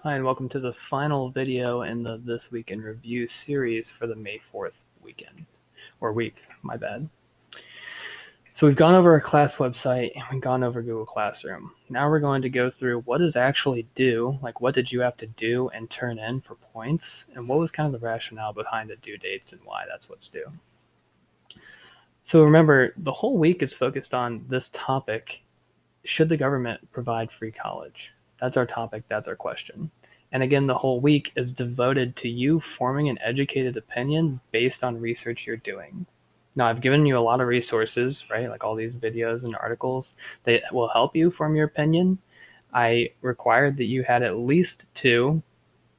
Hi, and welcome to the final video in the This Week in Review series for the May 4th weekend, or week, my bad. So we've gone over our class website, and we've gone over Google Classroom. Now we're going to go through what is actually due, like what did you have to do and turn in for points, and what was kind of the rationale behind the due dates and why that's what's due. So remember, the whole week is focused on this topic: should the government provide free college? That's our topic, that's our question. And again, the whole week is devoted to you forming an educated opinion based on research you're doing. Now, I've given you a lot of resources, right? Like all these videos and articles that will help you form your opinion. I required that you had at least 2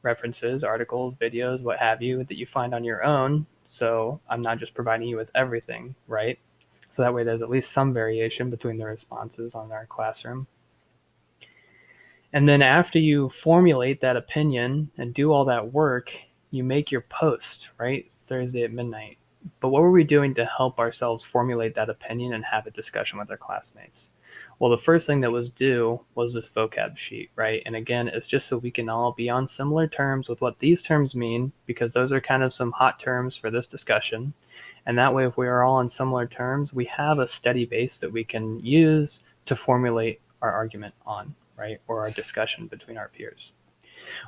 references, articles, videos, what have you, that you find on your own. So I'm not just providing you with everything, right? So that way there's at least some variation between the responses on our classroom. And then after you formulate that opinion and do all that work, you make your post, right? Thursday at midnight. But what were we doing to help ourselves formulate that opinion and have a discussion with our classmates? Well, the first thing that was due was this vocab sheet, right? And again, it's just so we can all be on similar terms with what these terms mean, because those are kind of some hot terms for this discussion. And that way, if we are all on similar terms, we have a steady base that we can use to formulate our argument on, right? Or our discussion between our peers.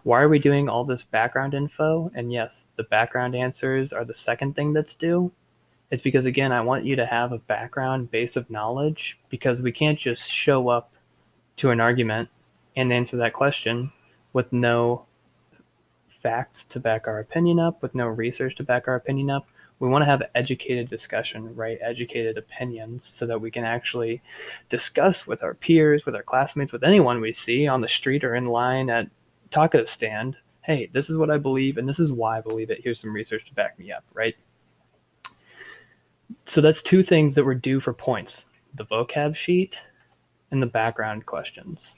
Why are we doing all this background info? And yes, the background answers are the second thing that's due. It's because, again, I want you to have a background base of knowledge, because we can't just show up to an argument and answer that question with no facts to back our opinion up, with no research to back our opinion up. We want to have educated discussion, right? Educated opinions, so that we can actually discuss with our peers, with our classmates, with anyone we see on the street or in line at taco stand. Hey, this is what I believe, and this is why I believe it. Here's some research to back me up, right? So that's 2 things that were due for points: the vocab sheet and the background questions.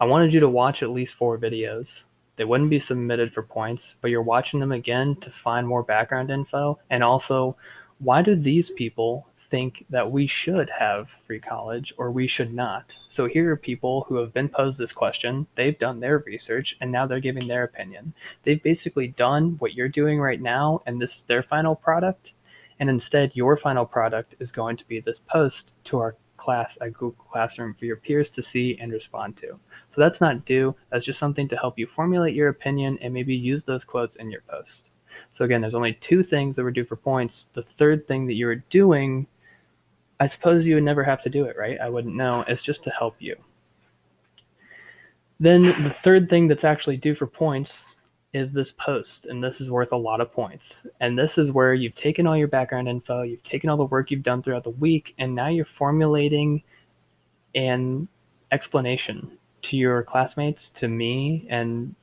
I wanted you to watch at least 4 videos. They wouldn't be submitted for points, but you're watching them again to find more background info. And also, why do these people think that we should have free college or we should not? So here are people who have been posed this question, they've done their research, and now they're giving their opinion. They've basically done what you're doing right now, and this is their final product. And instead, your final product is going to be this post to our class at Google Classroom for your peers to see and respond to. So that's not due. That's just something to help you formulate your opinion and maybe use those quotes in your post. So again, there's only 2 things that were due for points. The third thing that you were doing, I suppose you would never have to do it, right? I wouldn't know. It's just to help you. Then the third thing that's actually due for points is this post, and this is worth a lot of points. And this is where you've taken all your background info, you've taken all the work you've done throughout the week, and now you're formulating an explanation to your classmates, to me, and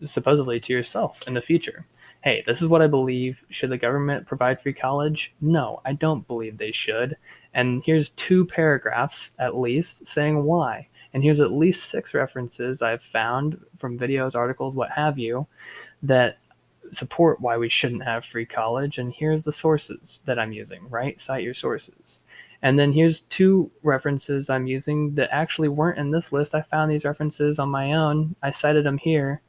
supposedly to yourself in the future. Hey, this is what I believe. Should the government provide free college? No, I don't believe they should. And here's 2 paragraphs at least saying why. And here's at least 6 references I've found from videos, articles, what have you, that support why we shouldn't have free college. And here's the sources that I'm using, right? Cite your sources. And then here's 2 references I'm using that actually weren't in this list. I found these references on my own. I cited them here.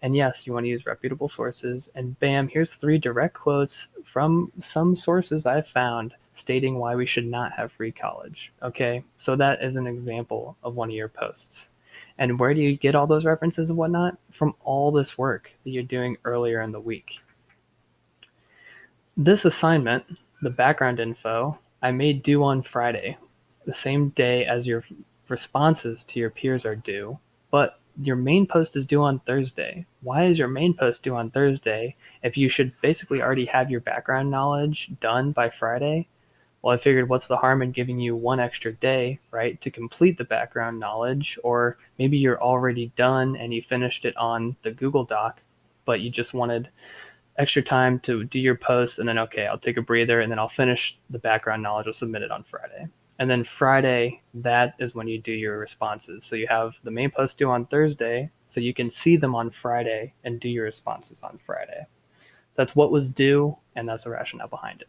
And yes, you want to use reputable sources. And bam, here's 3 direct quotes from some sources I've found stating why we should not have free college. Okay, so that is an example of one of your posts. And where do you get all those references and whatnot? From all this work that you're doing earlier in the week. This assignment, the background info, I made due on Friday, the same day as your responses to your peers are due, but your main post is due on Thursday. Why is your main post due on Thursday if you should basically already have your background knowledge done by Friday? Well, I figured, what's the harm in giving you 1 extra day, right, to complete the background knowledge? Or maybe you're already done and you finished it on the Google Doc, but you just wanted extra time to do your post, and then, okay, I'll take a breather, and then I'll finish the background knowledge. I'll submit it on Friday. And then Friday, that is when you do your responses. So you have the main post due on Thursday, so you can see them on Friday and do your responses on Friday. So that's what was due, and that's the rationale behind it.